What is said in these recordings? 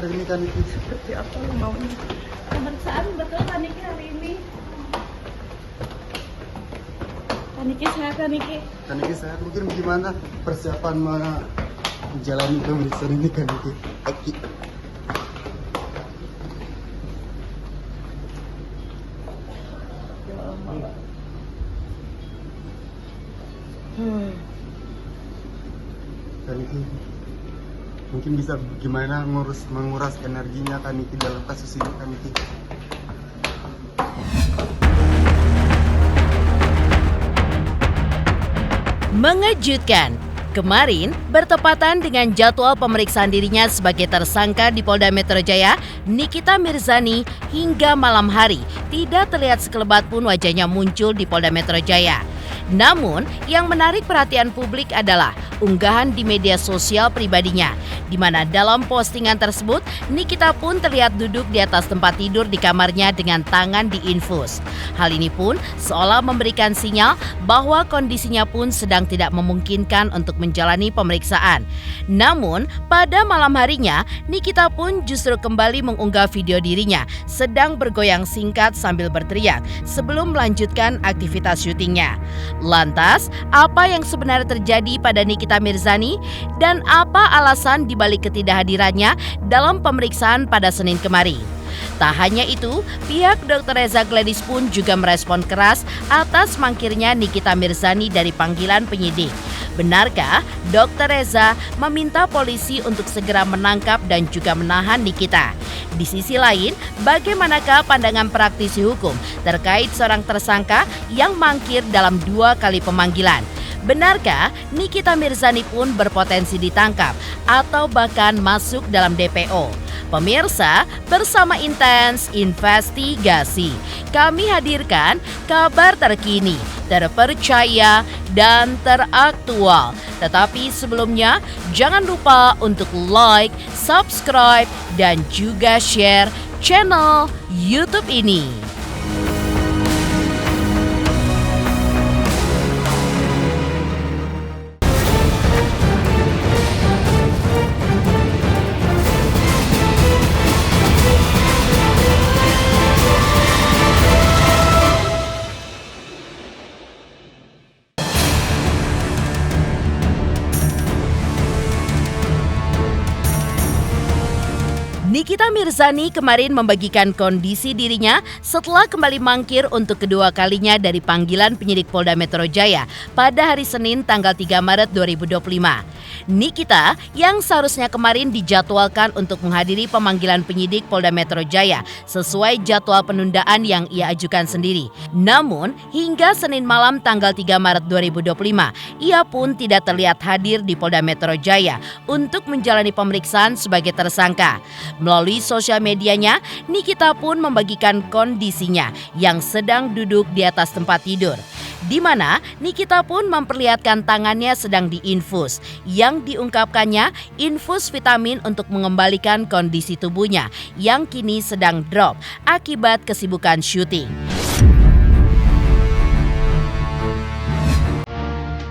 hari ini kan seperti apa maunya? Pemeriksaan betul Kaniki hari ini. Kaniki sehat Kaniki. Kaniki sehat, mungkin gimana persiapan menjalani pemeriksaan ini Kaniki? Kaniki mungkin bisa gimana menguras energinya Kaniki dalam kasus ini Kaniki? Mengejutkan. Kemarin, bertepatan dengan jadwal pemeriksaan dirinya sebagai tersangka di Polda Metro Jaya, Nikita Mirzani hingga malam hari tidak terlihat sekelebat pun wajahnya muncul di Polda Metro Jaya. Namun, yang menarik perhatian publik adalah unggahan di media sosial pribadinya, di mana dalam postingan tersebut, Nikita pun terlihat duduk di atas tempat tidur di kamarnya dengan tangan diinfus. Hal ini pun seolah memberikan sinyal bahwa kondisinya pun sedang tidak memungkinkan untuk menjalani pemeriksaan. Namun, pada malam harinya, Nikita pun justru kembali mengunggah video dirinya sedang bergoyang singkat sambil berteriak sebelum melanjutkan aktivitas syutingnya. Lantas, apa yang sebenarnya terjadi pada Nikita Mirzani dan apa alasan dibalik ketidakhadirannya dalam pemeriksaan pada Senin kemarin? Tak hanya itu, pihak Dr. Reza Gladys pun juga merespon keras atas mangkirnya Nikita Mirzani dari panggilan penyidik. Benarkah Dr. Reza meminta polisi untuk segera menangkap dan juga menahan Nikita? Di sisi lain, bagaimanakah pandangan praktisi hukum terkait seorang tersangka yang mangkir dalam 2 kali pemanggilan? Benarkah Nikita Mirzani pun berpotensi ditangkap atau bahkan masuk dalam DPO? Pemirsa, bersama Intens Investigasi, kami hadirkan kabar terkini, terpercaya, dan teraktual. Tetapi sebelumnya, jangan lupa untuk like, subscribe, dan juga share channel YouTube ini. Nikita Mirzani kemarin membagikan kondisi dirinya setelah kembali mangkir untuk kedua kalinya dari panggilan penyidik Polda Metro Jaya pada hari Senin tanggal 3 Maret 2025. Nikita yang seharusnya kemarin dijadwalkan untuk menghadiri pemanggilan penyidik Polda Metro Jaya sesuai jadwal penundaan yang ia ajukan sendiri. Namun, hingga Senin malam tanggal 3 Maret 2025, ia pun tidak terlihat hadir di Polda Metro Jaya untuk menjalani pemeriksaan sebagai tersangka. Melalui sosial medianya, Nikita pun membagikan kondisinya yang sedang duduk di atas tempat tidur, di mana Nikita pun memperlihatkan tangannya sedang diinfus, yang diungkapkannya infus vitamin untuk mengembalikan kondisi tubuhnya yang kini sedang drop akibat kesibukan syuting.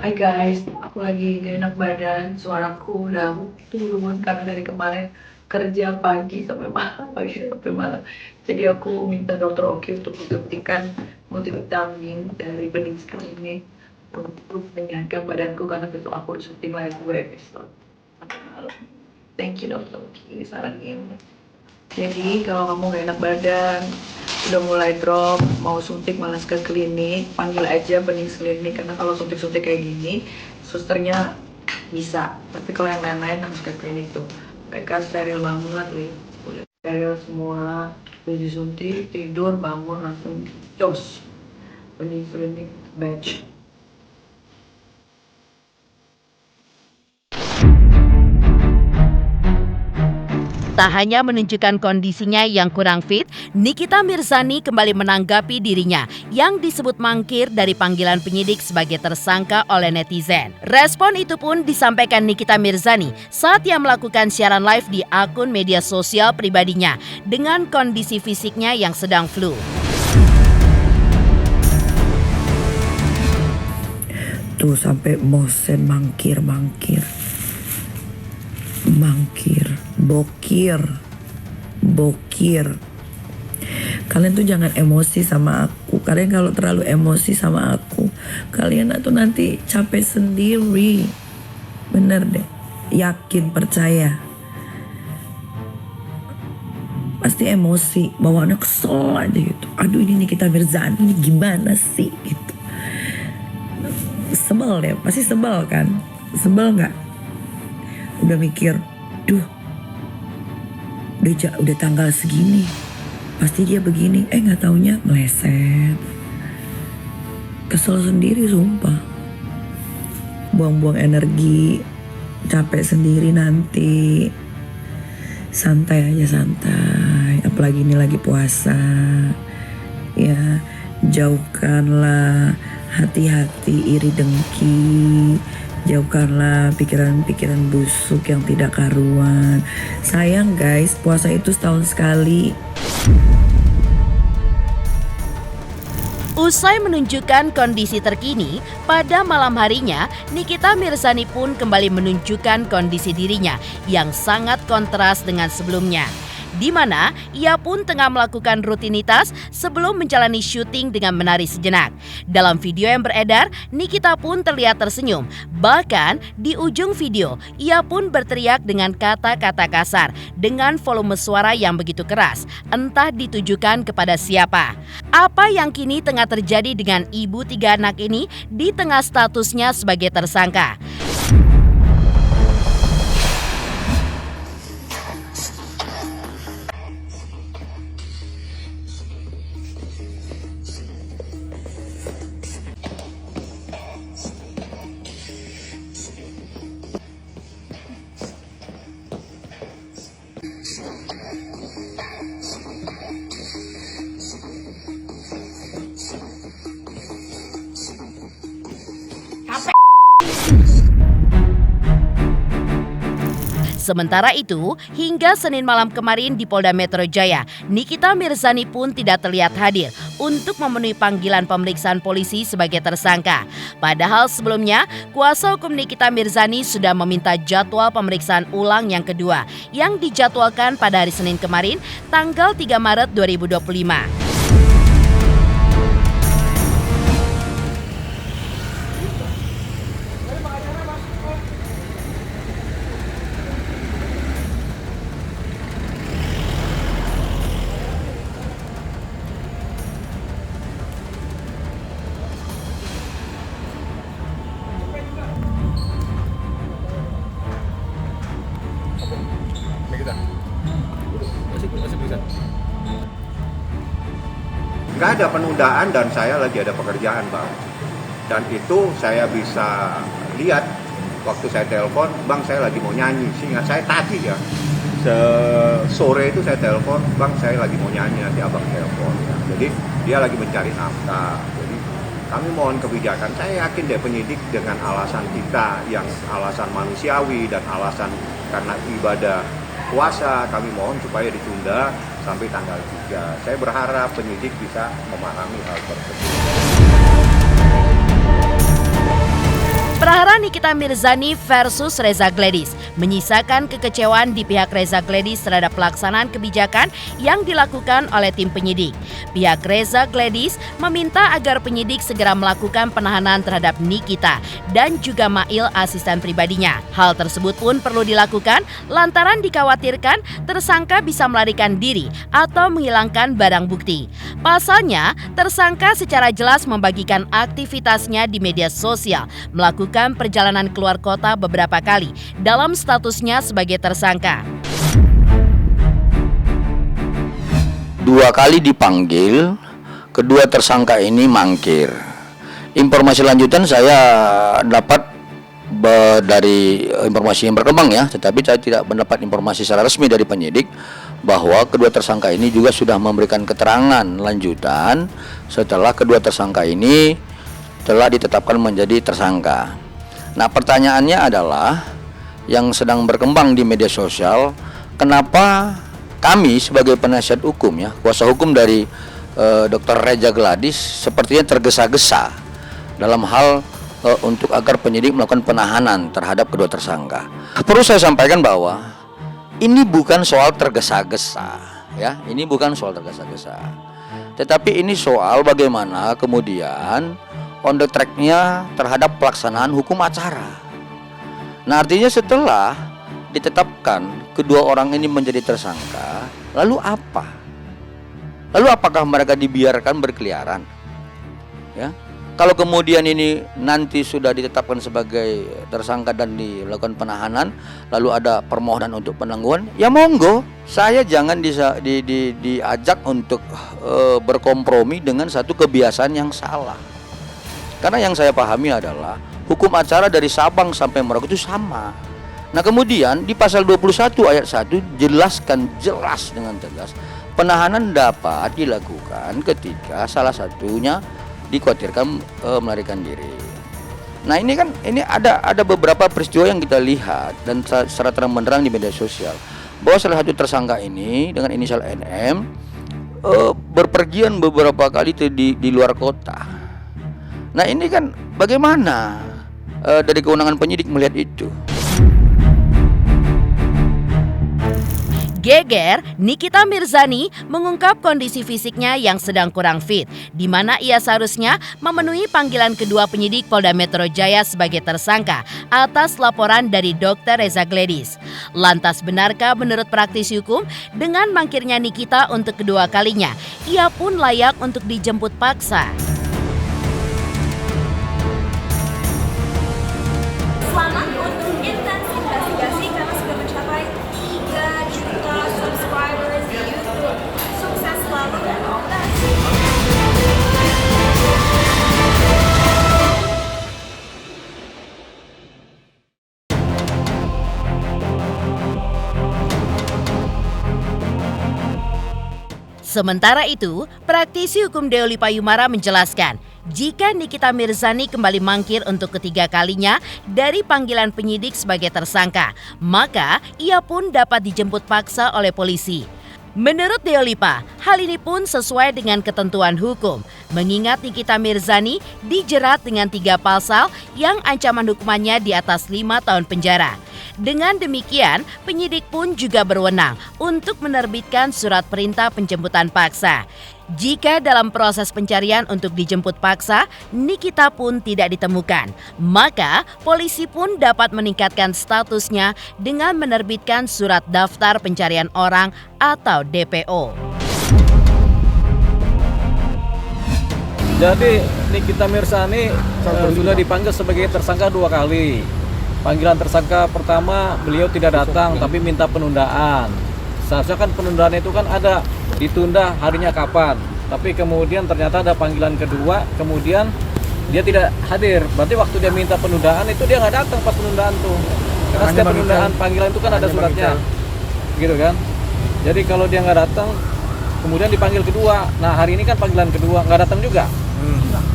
Hai guys, aku lagi gak enak badan, suaraku udah turun karena dari kemarin kerja pagi sampai malam, jadi aku minta dokter Oki untuk menghentikan multivitamin dari bening ini untuk menyehatkan badanku karena besok aku syuting lagi episode malam. Thank you dokter Oki saranin. Jadi kalau kamu gak enak badan, udah mulai drop, mau suntik malas ke klinik, panggil aja bening klinik, karena kalau suntik-suntik kayak gini susternya bisa, tapi kalau yang lain-lain harus ke klinik tuh. Mereka steril banget nih, udah steril semua, udah disuntik, tidur, bangun langsung jos. Bening klinik batch. Tak hanya menunjukkan kondisinya yang kurang fit, Nikita Mirzani kembali menanggapi dirinya yang disebut mangkir dari panggilan penyidik sebagai tersangka oleh netizen. Respon itu pun disampaikan Nikita Mirzani saat ia melakukan siaran live di akun media sosial pribadinya dengan kondisi fisiknya yang sedang flu. Tuh sampai mosen mangkir, bokir. bokir. Kalian tuh jangan emosi sama aku. Kalian kalau terlalu emosi sama aku, kalian tuh nanti capek sendiri. Bener deh, yakin, percaya. Pasti emosi, bawaannya kesel aja gitu. Aduh, ini Nikita Mirzani ini gimana sih gitu. Sebel deh, pasti sebel kan? Sebel nggak? Udah mikir, duh, udah tanggal segini, pasti dia begini. Nggak taunya meleset. Kesel sendiri sumpah. Buang-buang energi, capek sendiri nanti. Santai aja, santai. Apalagi ini lagi puasa. Ya, jauhkanlah hati-hati iri dengki. Jauhkanlah pikiran-pikiran busuk yang tidak karuan. Sayang guys, puasa itu setahun sekali. Usai menunjukkan kondisi terkini, pada malam harinya Nikita Mirzani pun kembali menunjukkan kondisi dirinya yang sangat kontras dengan sebelumnya, di mana ia pun tengah melakukan rutinitas sebelum menjalani syuting dengan menari sejenak. Dalam video yang beredar, Nikita pun terlihat tersenyum. Bahkan di ujung video, ia pun berteriak dengan kata-kata kasar dengan volume suara yang begitu keras, entah ditujukan kepada siapa. Apa yang kini tengah terjadi dengan ibu 3 anak ini di tengah statusnya sebagai tersangka? Sementara itu, hingga Senin malam kemarin di Polda Metro Jaya, Nikita Mirzani pun tidak terlihat hadir untuk memenuhi panggilan pemeriksaan polisi sebagai tersangka. Padahal sebelumnya, kuasa hukum Nikita Mirzani sudah meminta jadwal pemeriksaan ulang yang kedua yang dijadwalkan pada hari Senin kemarin, tanggal 3 Maret 2025. Nggak ada penundaan dan saya lagi ada pekerjaan, Bang. Dan itu saya bisa lihat waktu saya telepon, Bang saya lagi mau nyanyi. Seingat saya tadi ya, sore itu saya telepon, Bang saya lagi mau nyanyi, nanti Abang telepon. Ya. Jadi dia lagi mencari nafkah. Jadi kami mohon kebijakan. Saya yakin deh penyidik dengan alasan kita yang alasan manusiawi dan alasan karena ibadah puasa, kami mohon supaya ditunda sampai tanggal 3. Saya berharap penyidik bisa memahami hal tersebut. Perahara Nikita Mirzani versus Reza Gladys menyisakan kekecewaan di pihak Reza Gladys terhadap pelaksanaan kebijakan yang dilakukan oleh tim penyidik. Pihak Reza Gladys meminta agar penyidik segera melakukan penahanan terhadap Nikita dan juga Mail, asisten pribadinya. Hal tersebut pun perlu dilakukan lantaran dikhawatirkan tersangka bisa melarikan diri atau menghilangkan barang bukti. Pasalnya, tersangka secara jelas membagikan aktivitasnya di media sosial, melakukan perjalanan keluar kota beberapa kali dalam statusnya sebagai tersangka. 2 kali dipanggil, kedua tersangka ini mangkir. Informasi lanjutan saya dapat dari informasi yang berkembang ya, tetapi saya tidak mendapat informasi secara resmi dari penyidik bahwa kedua tersangka ini juga sudah memberikan keterangan lanjutan setelah kedua tersangka ini telah ditetapkan menjadi tersangka. Nah, pertanyaannya adalah yang sedang berkembang di media sosial, kenapa kami sebagai penasihat hukum ya, kuasa hukum dari Dr. Reza Gladys sepertinya tergesa-gesa dalam hal untuk agar penyidik melakukan penahanan terhadap kedua tersangka. Perlu saya sampaikan bahwa ini bukan soal tergesa-gesa. ya. Ini bukan soal tergesa-gesa. Tetapi ini soal bagaimana kemudian on the track-nya terhadap pelaksanaan hukum acara. Nah, artinya setelah ditetapkan kedua orang ini menjadi tersangka, lalu apa? Lalu apakah mereka dibiarkan berkeliaran? Ya. Kalau kemudian ini nanti sudah ditetapkan sebagai tersangka dan dilakukan penahanan, lalu ada permohonan untuk penangguhan, ya monggo. Saya jangan diajak untuk berkompromi dengan satu kebiasaan yang salah. Karena yang saya pahami adalah hukum acara dari Sabang sampai Merauke itu sama. Nah, kemudian di pasal 21 ayat 1 jelaskan jelas dengan tegas, penahanan dapat dilakukan ketika salah satunya dikhawatirkan melarikan diri. Nah, ini kan ada beberapa peristiwa yang kita lihat dan secara terang-benderang di media sosial bahwa salah satu tersangka ini dengan inisial NM berpergian beberapa kali di luar kota. Nah, ini kan bagaimana dari kewenangan penyidik melihat itu? Geger, Nikita Mirzani mengungkap kondisi fisiknya yang sedang kurang fit, di mana ia seharusnya memenuhi panggilan kedua penyidik Polda Metro Jaya sebagai tersangka atas laporan dari Dr. Reza Gledis. Lantas benarkah menurut praktisi hukum dengan mangkirnya Nikita untuk kedua kalinya, ia pun layak untuk dijemput paksa? Selamat untuk intens investigasi karena sudah mencapai 3 juta subscribers di YouTube. Sukses selalu dan all the best. Sementara itu, praktisi hukum Deoli Payumara menjelaskan, jika Nikita Mirzani kembali mangkir untuk ketiga kalinya dari panggilan penyidik sebagai tersangka, maka ia pun dapat dijemput paksa oleh polisi. Menurut Deolipa, hal ini pun sesuai dengan ketentuan hukum, mengingat Nikita Mirzani dijerat dengan 3 pasal yang ancaman hukumannya di atas 5 tahun penjara. Dengan demikian, penyidik pun juga berwenang untuk menerbitkan surat perintah penjemputan paksa. Jika dalam proses pencarian untuk dijemput paksa, Nikita pun tidak ditemukan, maka polisi pun dapat meningkatkan statusnya dengan menerbitkan surat daftar pencarian orang atau DPO. Jadi Nikita Mirzani sudah dipanggil sebagai tersangka 2 kali. Panggilan tersangka pertama beliau tidak datang tapi minta penundaan. Seharusnya kan penundaan itu kan ada ditunda harinya kapan. Tapi kemudian ternyata ada panggilan kedua, kemudian dia tidak hadir. Berarti waktu dia minta penundaan itu dia nggak datang pas penundaan tuh. Karena setiap penundaan panggilan itu kan ada suratnya, gitu kan. Jadi kalau dia nggak datang, kemudian dipanggil kedua. Nah, hari ini kan panggilan kedua nggak datang juga.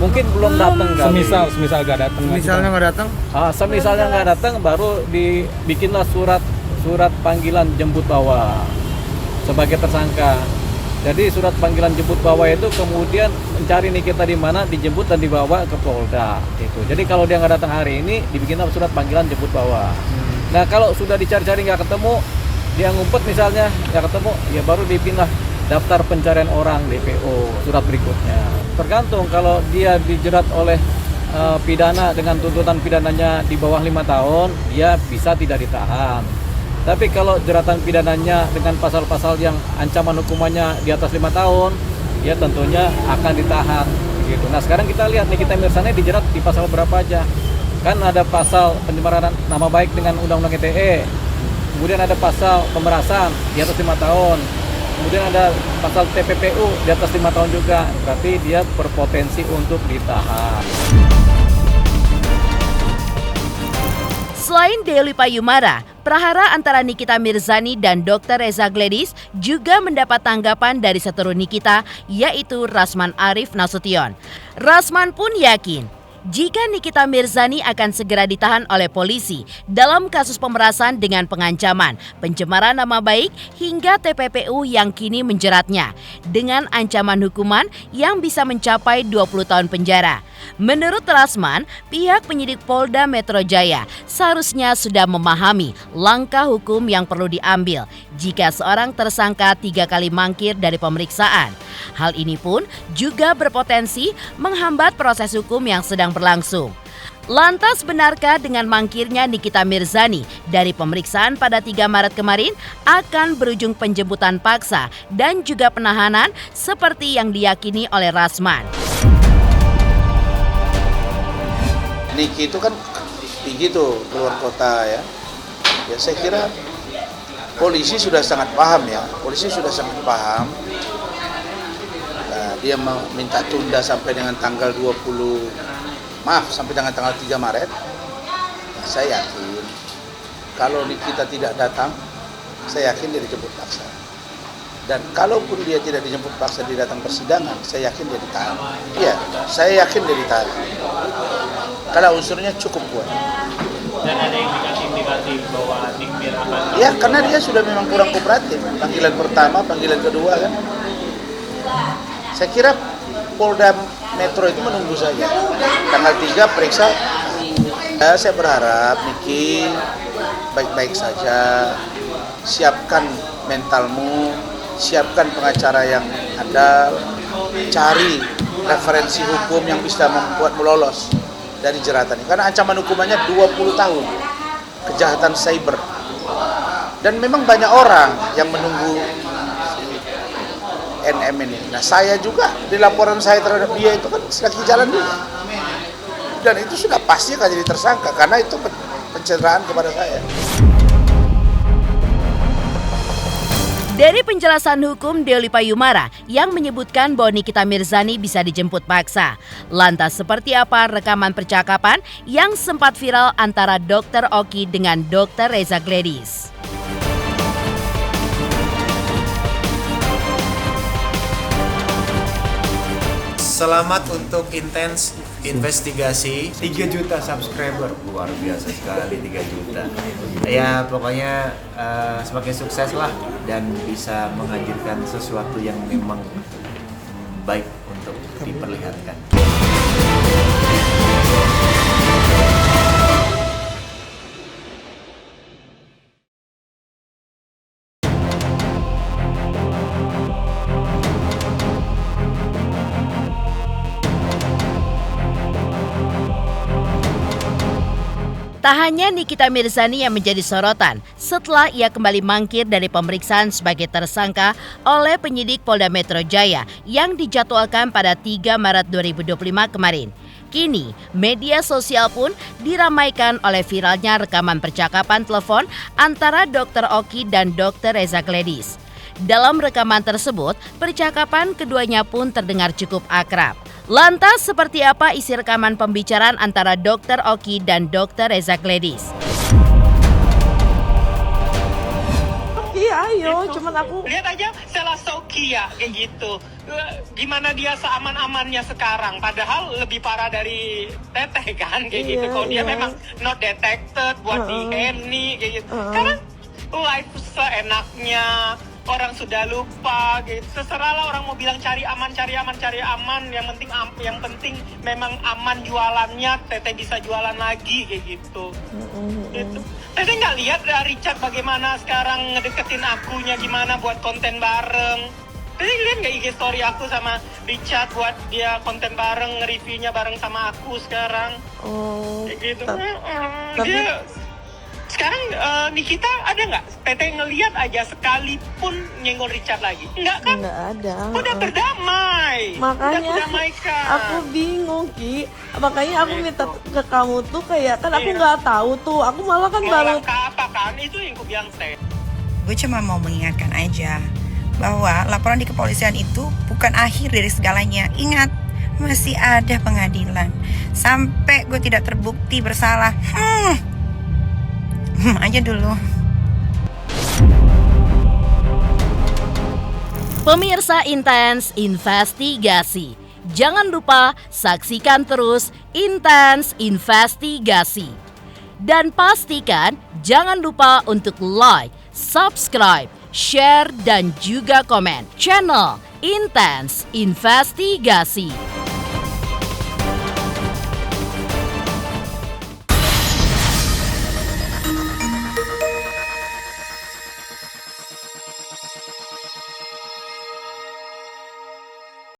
Mungkin belum datang kali. Semisal nggak datang. Misalnya nggak datang? Semisalnya nggak datang, baru dibikinlah surat panggilan jemput bawa sebagai tersangka. Jadi surat panggilan jemput bawa itu kemudian mencari Nikita di mana, dijemput dan dibawa ke Polda. Itu. Jadi kalau dia nggak datang hari ini, dibikinlah surat panggilan jemput bawa. Nah, kalau sudah dicari-cari nggak ketemu, dia ngumpet misalnya nggak ketemu, ya baru dipindah daftar pencarian orang DPO surat berikutnya. Tergantung kalau dia dijerat oleh pidana dengan tuntutan pidananya di bawah 5 tahun, dia bisa tidak ditahan. Tapi kalau jeratan pidananya dengan pasal-pasal yang ancaman hukumannya di atas 5 tahun, ya tentunya akan ditahan. Gitu. Nah, sekarang kita lihat Nikita Mirzani dijerat di pasal berapa aja. Kan ada pasal pencemaran nama baik dengan Undang-Undang ITE. Kemudian ada pasal pemerasan di atas 5 tahun. Kemudian ada pasal TPPU di atas 5 tahun juga. Berarti dia berpotensi untuk ditahan. Selain Deoli Payumara, prahara antara Nikita Mirzani dan Dr. Reza Gledis juga mendapat tanggapan dari seteru Nikita, yaitu Rasman Arif Nasution. Rasman pun yakin jika Nikita Mirzani akan segera ditahan oleh polisi dalam kasus pemerasan dengan pengancaman, pencemaran nama baik hingga TPPU yang kini menjeratnya dengan ancaman hukuman yang bisa mencapai 20 tahun penjara. Menurut Rasman, pihak penyidik Polda Metro Jaya seharusnya sudah memahami langkah hukum yang perlu diambil jika seorang tersangka 3 kali mangkir dari pemeriksaan. Hal ini pun juga berpotensi menghambat proses hukum yang sedang berlangsung. Lantas benarkah dengan mangkirnya Nikita Mirzani dari pemeriksaan pada 3 Maret kemarin akan berujung penjemputan paksa dan juga penahanan seperti yang diyakini oleh Rasman? Niki itu kan tinggi tuh keluar kota ya. Ya saya kira polisi sudah sangat paham ya. Polisi sudah sangat paham. Nah, dia minta tunda sampai dengan tanggal sampai dengan tanggal 3 Maret. Saya yakin kalau Nikita tidak datang, saya yakin dia dijemput paksa. Dan kalaupun dia tidak dijemput paksa, dia datang persidangan, saya yakin dia ditahan. Iya, saya yakin dia ditahan. Karena unsurnya cukup kuat. Dan ada indikasi bahwa Nikmir akan... Ya, karena dia sudah memang kurang kooperatif. Panggilan pertama, panggilan kedua kan. Saya kira Polda Metro itu menunggu saja. Tanggal 3 periksa. Ya, saya berharap Niki baik-baik saja. Siapkan mentalmu, siapkan pengacara yang handal, cari referensi hukum yang bisa membuatmu lolos dari jeratan ini. Karena ancaman hukumannya 20 tahun kejahatan cyber. Dan memang banyak orang yang menunggu NM ini. Nah, saya juga di laporan saya terhadap dia itu kan sedang jalan juga. Dan itu sudah pasti akan jadi tersangka karena itu pencitraan kepada saya. Dari penjelasan hukum Deoli Payumara yang menyebutkan bahwa Nikita Mirzani bisa dijemput paksa. Lantas seperti apa rekaman percakapan yang sempat viral antara Dr. Oki dengan Dr. Reza Gladys? Selamat untuk intens investigasi 3 juta subscriber, luar biasa sekali 3 juta. Ya pokoknya semakin sukses lah dan bisa menghadirkan sesuatu yang memang baik untuk diperlihatkan. Tak hanya Nikita Mirzani yang menjadi sorotan setelah ia kembali mangkir dari pemeriksaan sebagai tersangka oleh penyidik Polda Metro Jaya yang dijadwalkan pada 3 Maret 2025 kemarin. Kini, media sosial pun diramaikan oleh viralnya rekaman percakapan telepon antara Dr. Oki dan Dr. Reza Gladys. Dalam rekaman tersebut, percakapan keduanya pun terdengar cukup akrab. Lantas seperti apa isi rekaman pembicaraan antara Dr. Oki dan Dr. Reza Gladys? Iya, ayo, cuman aku lihat aja Sela Sokia kayak gitu. Gimana dia seaman-amannya sekarang, padahal lebih parah dari Teteh kan kayak gitu. Kalau dia memang not detected buat di Henny kayak gitu. Karena life seenaknya. Orang sudah lupa gitu. Terserahlah orang mau bilang cari aman. Yang penting memang aman jualannya. Teteh bisa jualan lagi kayak gitu. Gitu. Teteh nggak lihat Richard bagaimana sekarang ngedeketin akunya gimana buat konten bareng. Teteh lihat nggak IG story aku sama Richard buat dia konten bareng, nge-reviewnya bareng sama aku sekarang. Kayak gitu. Dia sekarang Nikita ada nggak? Teteh ngelihat aja sekalipun nyenggol Richard lagi? Enggak kan? nggak ada. Udah berdamai. Makanya udah berdamaikan. aku bingung Ki. Makanya aku minta ke kamu tuh kayak kan aku nggak tahu tuh. Aku malah kan baru. Apa kan? Itu yang aku bilang Teh. Gue cuma mau mengingatkan aja bahwa laporan di kepolisian itu bukan akhir dari segalanya. Ingat, masih ada pengadilan. Sampai gue tidak terbukti bersalah. Aja dulu. Pemirsa Intens Investigasi, jangan lupa saksikan terus Intens Investigasi. Dan pastikan jangan lupa untuk like, subscribe, share, dan juga komen channel Intens Investigasi.